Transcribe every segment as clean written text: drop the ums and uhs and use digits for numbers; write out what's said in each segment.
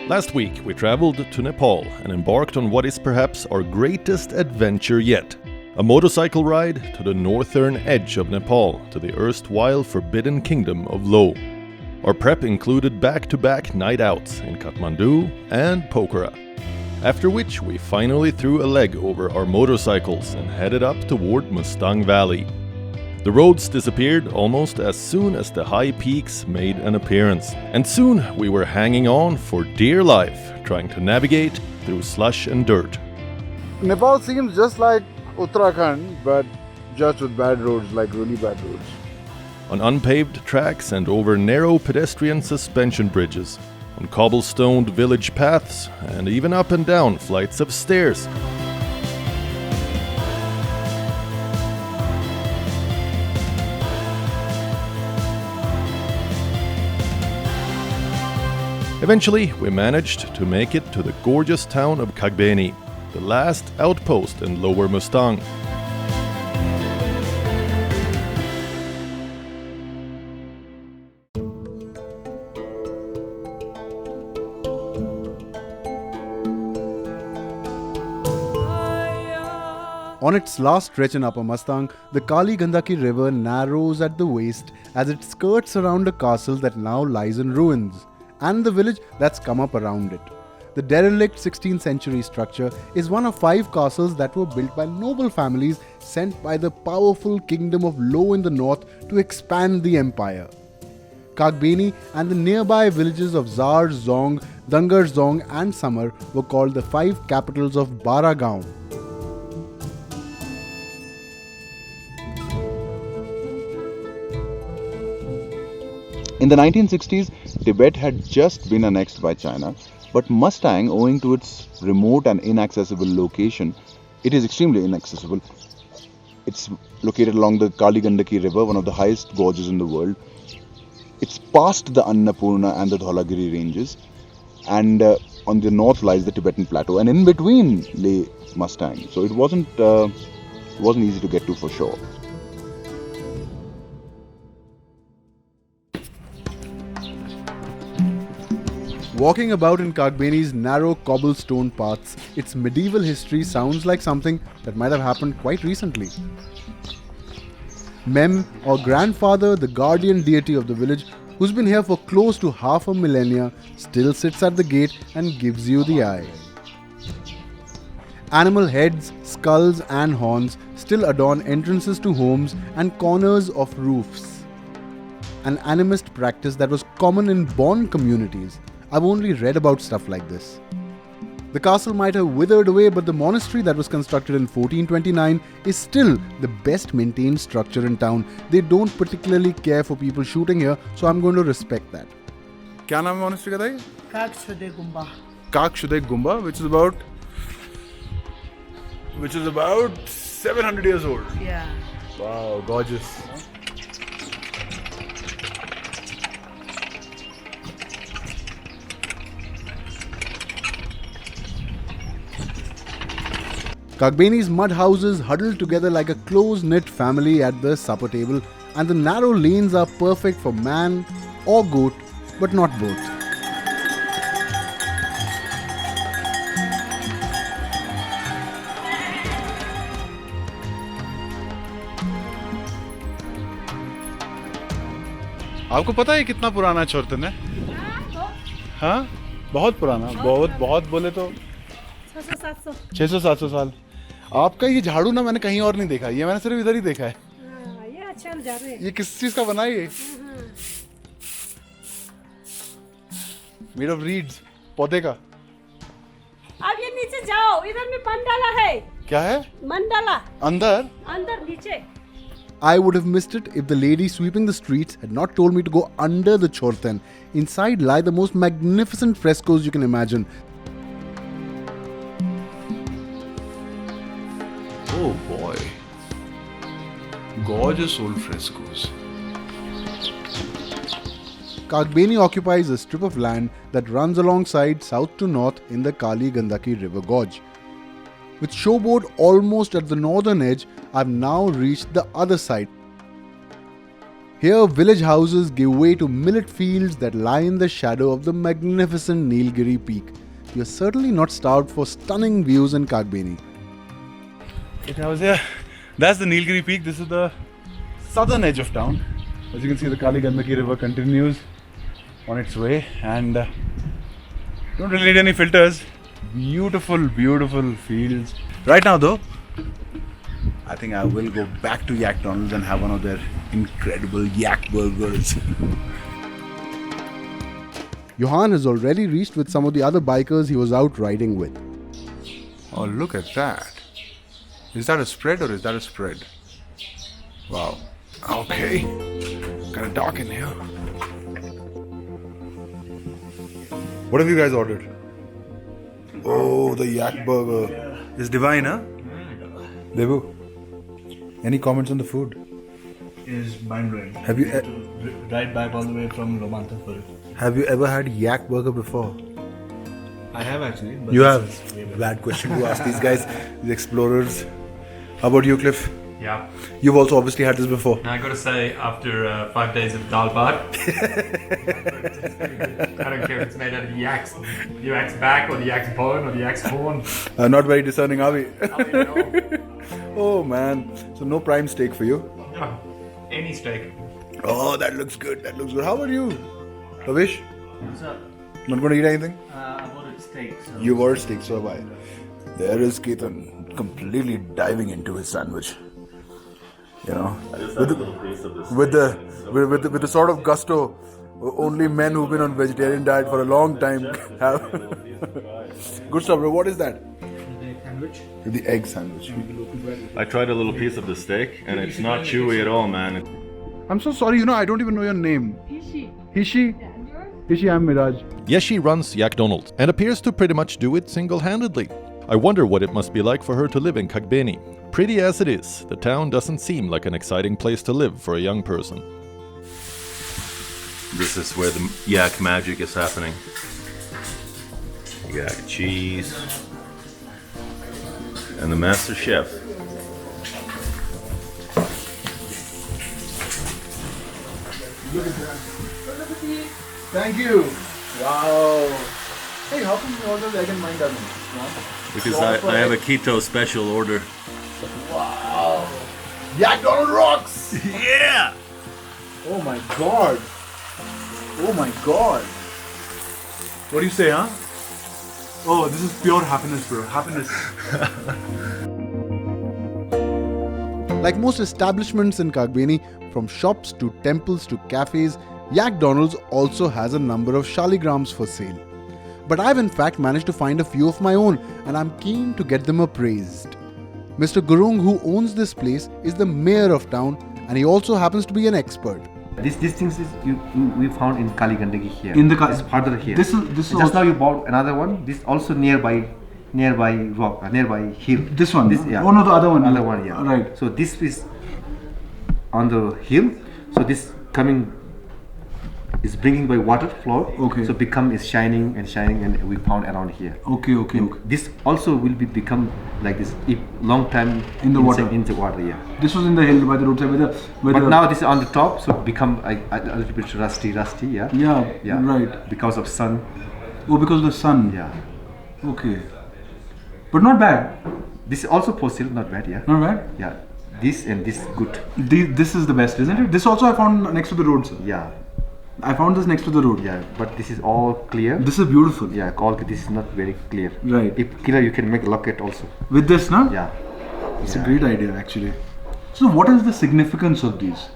Last week, we traveled to Nepal and embarked on what is perhaps our greatest adventure yet. A motorcycle ride to the northern edge of Nepal, to the erstwhile forbidden kingdom of Lo. Our prep included back-to-back night outs in Kathmandu and Pokhara. After which, we finally threw a leg over our motorcycles and headed up toward Mustang Valley. The roads disappeared almost as soon as the high peaks made an appearance, and soon we were hanging on for dear life, trying to navigate through slush and dirt. Nepal seems just like Uttarakhand, but just with bad roads, like really bad roads. On unpaved tracks and over narrow pedestrian suspension bridges, on cobblestoned village paths, and even up and down flights of stairs. Eventually, we managed to make it to the gorgeous town of Kagbeni, the last outpost in Lower Mustang. On its last stretch in Upper Mustang, the Kali Gandaki river narrows at the waist as it skirts around a castle that now lies in ruins, and the village that's come up around it. The derelict 16th century structure is one of 5 castles that were built by noble families sent by the powerful kingdom of Lo in the north to expand the empire. Kagbeni and the nearby villages of Zar Zong, Dangar Zong and Samar were called the 5 capitals of Baragaon. In the 1960s, Tibet had just been annexed by China, but Mustang, owing to its remote and inaccessible location, it is extremely inaccessible. It's located along the Kali Gandaki river, one of the highest gorges in the world. It's past the Annapurna and the Dholagiri ranges, and on the north lies the Tibetan plateau, and in between lay Mustang. So it wasn't easy to get to for sure. Walking about in Kagbeni's narrow cobblestone paths, its medieval history sounds like something that might have happened quite recently. Mem, or grandfather, the guardian deity of the village, who's been here for close to half a millennia, still sits at the gate and gives you the eye. Animal heads, skulls and horns still adorn entrances to homes and corners of roofs. An animist practice that was common in Bon communities. I've only read about stuff like this. The castle might have withered away, but the monastery that was constructed in 1429 is still the best maintained structure in town. They don't particularly care for people shooting here, so I'm going to respect that. क्या नाम है monastery का था ये? Kagbeni Gumba, which is about 700 years old. Yeah. Wow, gorgeous. Kagbeni's mud houses huddle together like a close-knit family at the supper table, and the narrow lanes are perfect for man or goat, but not both. आपको पता है कितना पुराना चोरतन है? हाँ, बहुत पुराना, बहुत बोले तो 600-700 साल. आपका ये झाड़ू ना मैंने कहीं और नहीं देखा, ये मैंने सिर्फ इधर ही देखा है. ये अच्छा झाड़ू है. ये किस चीज का बना है ये? Made of reeds, पौधे का. अब ये नीचे जाओ, इधर में मंडाला है. क्या है? मंडाला. अंदर नीचे. I would have missed it if the lady sweeping the streets had not told me to go under the chorten. Inside lie the most magnificent frescoes you can imagine. Oh boy. Gorgeous old frescoes. Kagbeni occupies a strip of land that runs alongside south to north in the Kali Gandaki river gorge. With showboat almost at the northern edge, I've now reached the other side. Here, village houses give way to millet fields that lie in the shadow of the magnificent Nilgiri peak. You're certainly not starved for stunning views in Kagbeni. Okay, I was here. That's the Nilgiri peak. This is the southern edge of town. As you can see, the Kaligandaki river continues on its way, and don't really need any filters. Beautiful, beautiful fields. Right now though, I think I will go back to Yak Donald's and have one of their incredible yak burgers. Johan has already reached with some of the other bikers he was out riding with. Oh, look at that. Is that a spread or is that a spread? Wow. Okay. Kind of dark in here. What have you guys ordered? Oh, the yak burger. It's divine, huh? Devu, any comments on the food? Is mind-blowing. Have you Ride back all the way from Romantha for it. have you ever had yak burger before? I have actually. But You this have? is way better. Bad question to ask these guys, these explorers. How about you, Cliff? Yeah, You've also obviously had this before. and I gotta say, after 5 days of dal bhat, I don't care if it's made out of the yak's back, or the yak's bone, or the yak's horn. Not very discerning, are we? I don't even know. Oh man. So no prime steak for you. No, any steak. Oh, that looks good. That looks good. How about you, Ravish? What's up? Not going to eat anything? I ordered steak. So You were steak, so have I. There is Ketan completely diving into his sandwich. You know, with the sort of gusto only men who've been on vegetarian diet for a long time have. Good stuff, bro. What is that? The egg sandwich. I tried a little piece of the steak, and it's not chewy at all, man. I'm so sorry. You know, I don't even know your name. Hishi. Hishi, I'm Meraj. Yeshi runs Yak Donald's and appears to pretty much do it single-handedly. I wonder what it must be like for her to live in Kagbeni. Pretty as it is, the town doesn't seem like an exciting place to live for a young person. This is where the yak magic is happening. Yak cheese. And the master chef. Thank you. Wow. Hey, how come you ordered egg and mine doesn't? Because I have a keto special order. Wow. Yak Donald rocks. Yeah! Oh my god. Oh my god. What do you say, huh? Oh, this is pure happiness, bro. Happiness. Like most establishments in Kagbeni, from shops to temples to cafes, Yak Donald's also has a number of shaligrams for sale. But I've in fact managed to find a few of my own, and I'm keen to get them appraised. Mr. Gurung, who owns this place, is the mayor of town, and he also happens to be an expert. These things is we found in Kaligandaki here. In the it's further here. This is just also, now you bought another one. This also nearby rock, nearby hill. This one. This, yeah. Oh no, the other one. Other one, yeah. Right. So this is on the hill. So this coming is bringing by water flow. Okay. So is shining, and we found around here. Okay. This also will become like this if long time In the water. In the water, yeah. This was in the hill by the roadside. But now this is on the top, so become a little bit rusty, yeah. Yeah. Right. Because of sun. Oh, because of the sun. Yeah. Okay. But not bad. This is also for sale, not bad, yeah. Not bad. Yeah. This and this good. This is the best, isn't it? This also I found next to the road, sir. Yeah. I found this next to the road. Yeah. But this is all clear. This is beautiful. Yeah. All this is not very clear. Right. If clear, you can make locket also. With this, no? Yeah. It's a great idea, actually. So, what is the significance of these?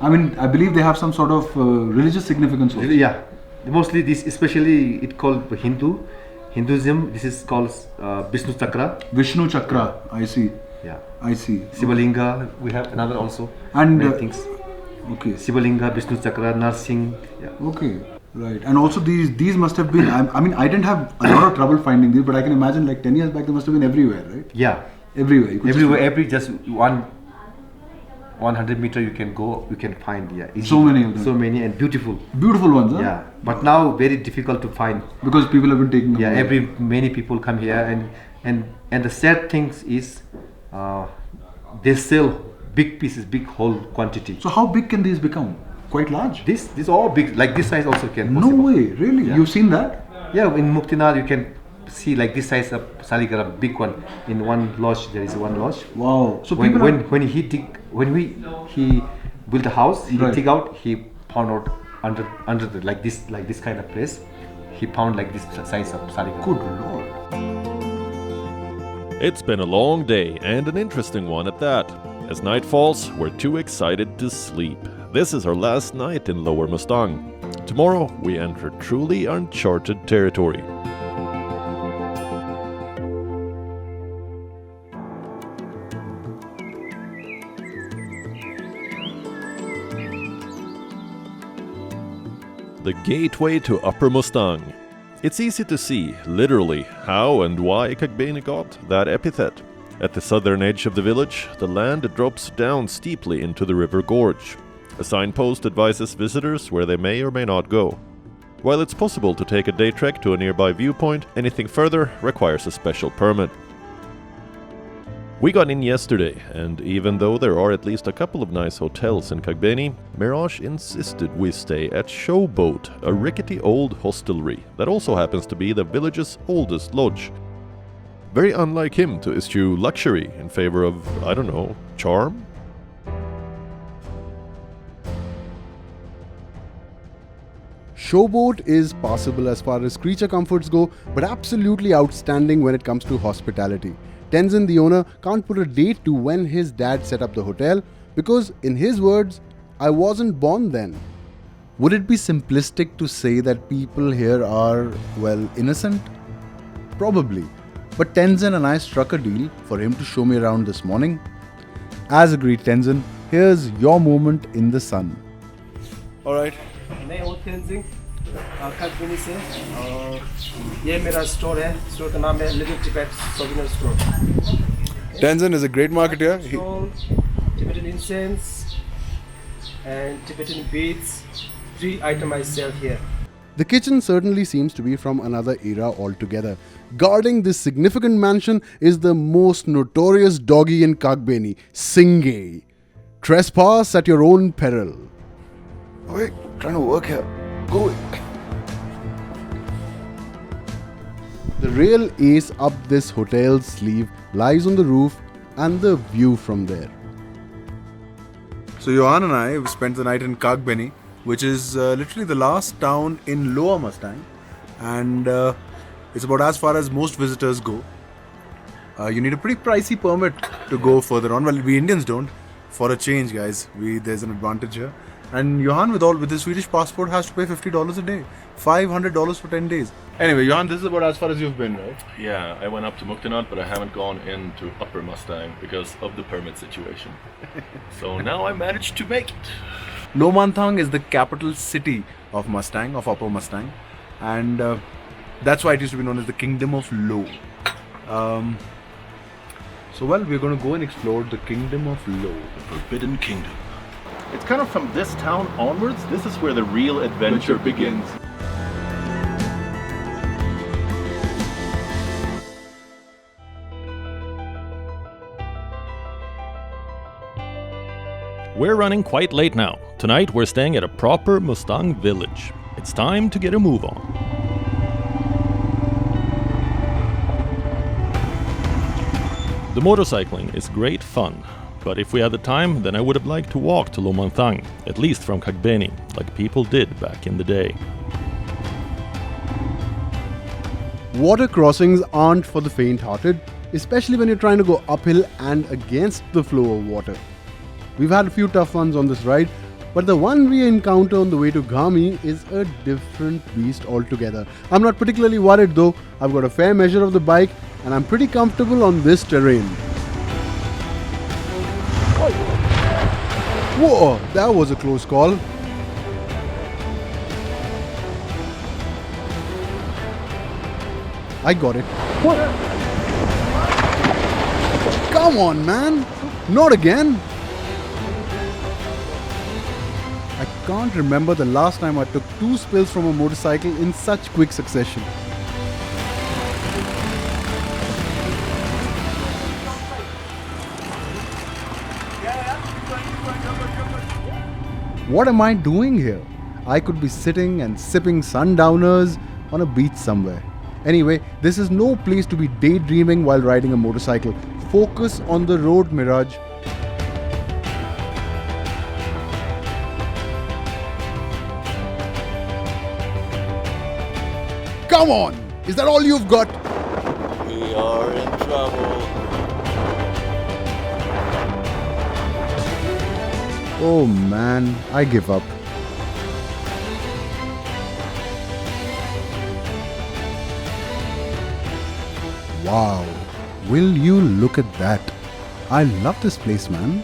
I mean, I believe they have some sort of religious significance also. Yeah. Mostly this, especially it called Hinduism. This is called Vishnu Chakra. Vishnu Chakra. I see. Yeah. I see. Sivalinga. We have another also. And many things. Okay. Sivalinga, Vishnu Chakra, Nursing. Yeah. Okay. Right. And also these must have been. I mean, I didn't have a lot of trouble finding these, but I can imagine like 10 years back they must have been everywhere, right? Yeah. Everywhere. You could Everywhere. Just 100 meter you can go, you can find. Yeah. Easy. So many of them. So many and beautiful. Beautiful ones, huh? Yeah. But now very difficult to find. Because people have been taking them. Yeah. away. Many people come here and the sad things is they sell big pieces, big whole quantity. So how big can these become? Quite large. This all big, like this size also can. No possible. way, really? Yeah. You've seen that? Yeah, in Muktinad you can see like this size of saligara, big one. In one lodge there is one lodge. Wow. So when people he built a house, he Right. dig out, he found out under the like this kind of place, he found like this size of saligara. Good lord. It's been a long day and an interesting one at that. As night falls, we're too excited to sleep. This is our last night in Lower Mustang. Tomorrow, we enter truly uncharted territory. The gateway to Upper Mustang. It's easy to see, literally, how and why Kagbeni got that epithet. At the southern edge of the village, the land drops down steeply into the river gorge. A signpost advises visitors where they may or may not go. While it's possible to take a day trek to a nearby viewpoint, anything further requires a special permit. We got in yesterday, and even though there are at least a couple of nice hotels in Kagbeni, Meraj insisted we stay at Showboat, a rickety old hostelry that also happens to be the village's oldest lodge. Very unlike him to eschew luxury in favor of, I don't know, charm? Showboat is passable as far as creature comforts go, but absolutely outstanding when it comes to hospitality. Tenzin, the owner, can't put a date to when his dad set up the hotel because, in his words, I wasn't born then. Would it be simplistic to say that people here are, well, innocent? Probably. But Tenzin and I struck a deal for him to show me around this morning. As agreed, Tenzin, here's your moment in the sun. Alright. मैं हूँ तेंजिंग कागबेनी से ये मेरा store है store का नाम है little Tibet souvenir store Tenzin is a great marketer. Tibetan incense and Tibetan beads, 3 items I sell here. The kitchen certainly seems to be from another era altogether. Guarding this significant mansion is the most notorious doggy in Kagbeni, Singay. Trespass at your own peril. Wait, trying to work here. Go away. The real ace up this hotel's sleeve lies on the roof and the view from there. So Johan and I have spent the night in Kagbeni, which is literally the last town in Lower Mustang, and it's about as far as most visitors go. You need a pretty pricey permit to go further on. Well, we Indians don't. For a change, guys, there's an advantage here. And Johan, with his Swedish passport, has to pay $50 a day, $500 for 10 days. Anyway, Johan, this is about as far as you've been, right? Yeah, I went up to Muktinad, but I haven't gone into Upper Mustang because of the permit situation. So now I managed to make it. Lomantang is the capital city of Mustang, of Upper Mustang, and that's why it used to be known as the Kingdom of Lo. So, well, we're going to go and explore the Kingdom of Lo. The Forbidden Kingdom. It's kind of from this town onwards, this is where the real adventure begins. We're running quite late now. Tonight we're staying at a proper Mustang village. It's time to get a move on. The motorcycling is great fun, but if we had the time, then I would have liked to walk to Lomantang, at least from Kagbeni, like people did back in the day. Water crossings aren't for the faint-hearted, especially when you're trying to go uphill and against the flow of water. We've had a few tough ones on this ride, but the one we encounter on the way to Ghami is a different beast altogether. I'm not particularly worried though. I've got a fair measure of the bike and I'm pretty comfortable on this terrain. Whoa, that was a close call. I got it. What? Come on, man. Not again. I can't remember the last time I took 2 spills from a motorcycle in such quick succession. What am I doing here? I could be sitting and sipping sundowners on a beach somewhere. Anyway, this is no place to be daydreaming while riding a motorcycle. Focus on the road, Meraj. Come on! Is that all you've got? We are in trouble. Oh man, I give up. Wow, will you look at that? I love this place, man.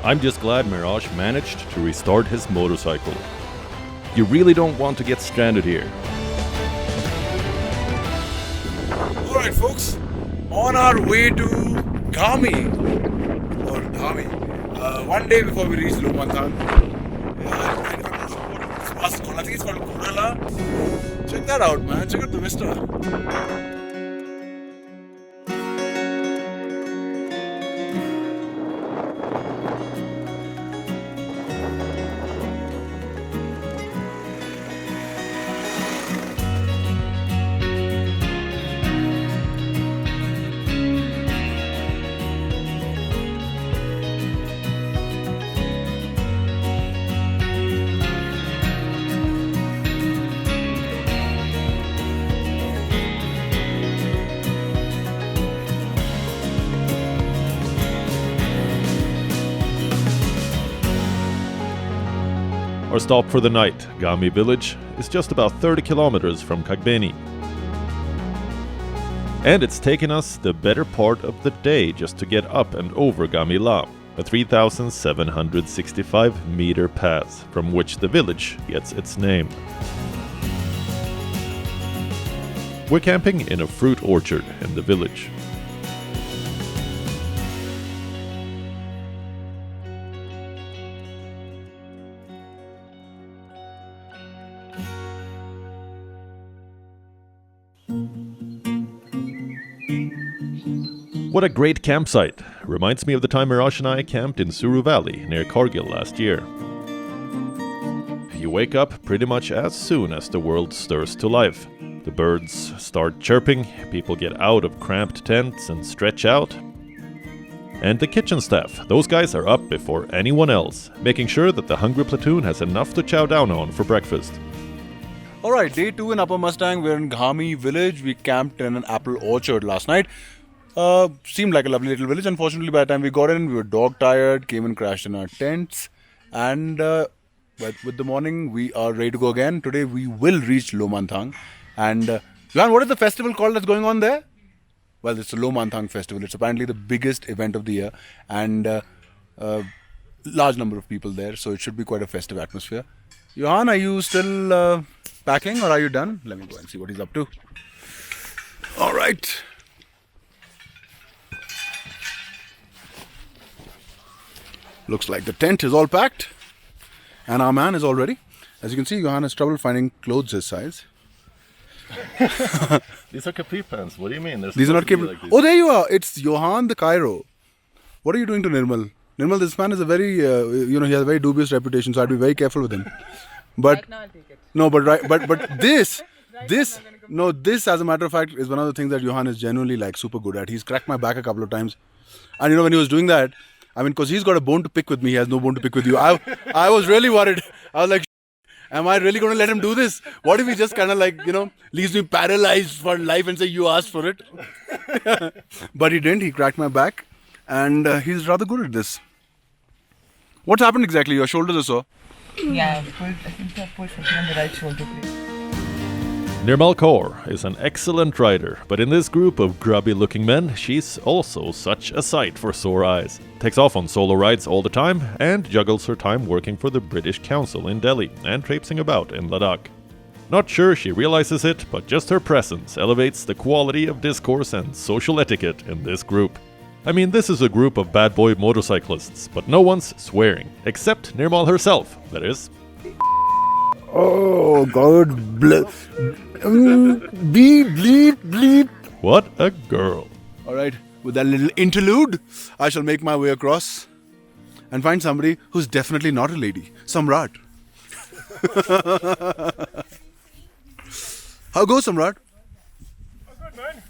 I'm just glad Meraj managed to restart his motorcycle. You really don't want to get stranded here. Alright folks, on our way to Ghami, or Dhami, one day before we reach Lomanthang. I don't know what this bus is called. I think it's called Kurala. Check that out, man. Check out the vista. Our stop for the night, Ghami village, is just about 30 kilometers from Kagbeni. And it's taken us the better part of the day just to get up and over Ghami La, a 3,765 meter pass from which the village gets its name. We're camping in a fruit orchard in the village. What a great campsite! Reminds me of the time Meraj and I camped in Suru Valley near Kargil last year. You wake up pretty much as soon as the world stirs to life. The birds start chirping, people get out of cramped tents and stretch out. And the kitchen staff, those guys are up before anyone else, making sure that the hungry platoon has enough to chow down on for breakfast. Alright, day 2 in Upper Mustang. We're in Ghami village. We camped in an apple orchard last night. Seemed like a lovely little village. Unfortunately, by the time we got in, we were dog tired, came and crashed in our tents. And but with the morning, we are ready to go again. Today, we will reach Lomanthang. And Johan, what is the festival called that's going on there? Well, it's the Lomanthang festival. It's apparently the biggest event of the year. And large number of people there. So it should be quite a festive atmosphere. Johan, are you still packing or are you done? Let me go and see what he's up to. All right. Looks like the tent is all packed and our man is all ready. As you can see, Johan has trouble finding clothes his size. These are capri pants. What do you mean? These are not capri. Like oh, there you are. It's Johan the Cairo. What are you doing to Nirmal? Nirmal, this man is a very, he has a very dubious reputation, so I'd be very careful with him. But right now I'll take it. No, but this, this as a matter of fact is one of the things that Johan is genuinely like super good at. He's cracked my back a couple of times, and when he was doing that, I mean, because he's got a bone to pick with me, he has no bone to pick with you. I was really worried. I was like, am I really going to let him do this? What if he just kind of leaves me paralyzed for life and say, you asked for it? But he didn't. He cracked my back. And he's rather good at this. What's happened exactly? Your shoulders are sore? Yeah, I think I pulled something on the right shoulder. Nirmal Kaur is an excellent rider, but in this group of grubby-looking men, she's also such a sight for sore eyes. Takes off on solo rides all the time, and juggles her time working for the British Council in Delhi and traipsing about in Ladakh. Not sure she realizes it, but just her presence elevates the quality of discourse and social etiquette in this group. I mean, this is a group of bad boy motorcyclists, but no one's swearing, except Nirmal herself, that is. Oh, God, bleep, bleep, bleep. What a girl. Alright, with that little interlude, I shall make my way across. and find somebody who's definitely not a lady. Samrat. How goes, Samrat? Good man.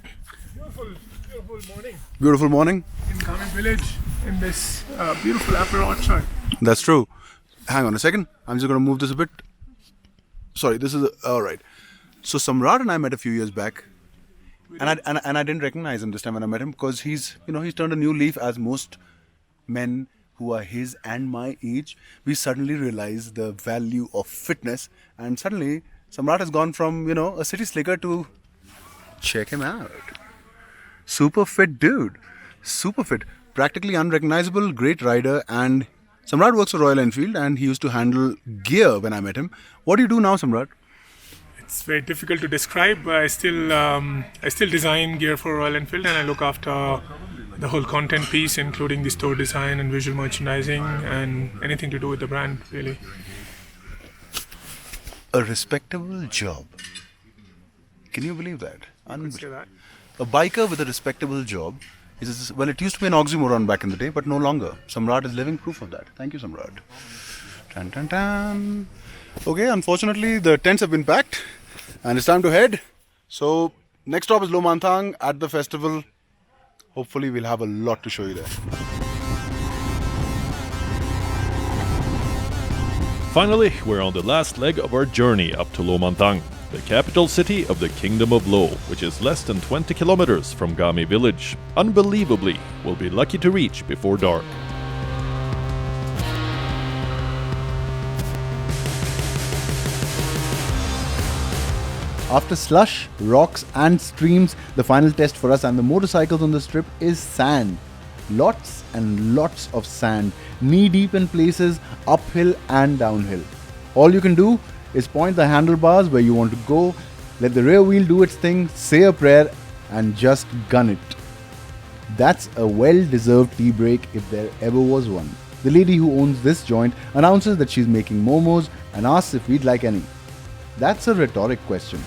Beautiful morning Beautiful morning. in Kagbeni village in this beautiful apple orchard. That's true. Hang on a second. I'm just going to move this a bit. Sorry, this is all right. So Samrat and I met a few years back, and I didn't recognize him this time when I met him because he's turned a new leaf. As most men who are his and my age, we suddenly realize the value of fitness, and suddenly Samrat has gone from a city slicker to check him out. Super fit dude, super fit, practically unrecognizable, great rider, and Samrat works for Royal Enfield and he used to handle gear when I met him. What do you do now, Samrat? It's very difficult to describe, but I still design gear for Royal Enfield, and I look after the whole content piece, including the store design and visual merchandising and anything to do with the brand, really. A respectable job. Can you believe that? Say that. A biker with a respectable job is, well, it used to be an oxymoron back in the day, but no longer. Samrat is living proof of that. Thank you, Samrat. Tan, tan, tan. Okay, unfortunately, the tents have been packed and it's time to head. So, next stop is Lomantang at the festival. Hopefully, we'll have a lot to show you there. Finally, we're on the last leg of our journey up to Lomantang, the capital city of the Kingdom of Lo, which is less than 20 kilometers from Gami village. Unbelievably, we'll be lucky to reach before dark. After slush, rocks and streams, the final test for us and the motorcycles on this trip is sand. Lots and lots of sand, knee-deep in places, uphill and downhill. All you can do is point the handlebars where you want to go, let the rear wheel do its thing, say a prayer and just gun it. That's a well-deserved tea break if there ever was one. The lady who owns this joint announces that she's making momos and asks if we'd like any. That's a rhetoric question.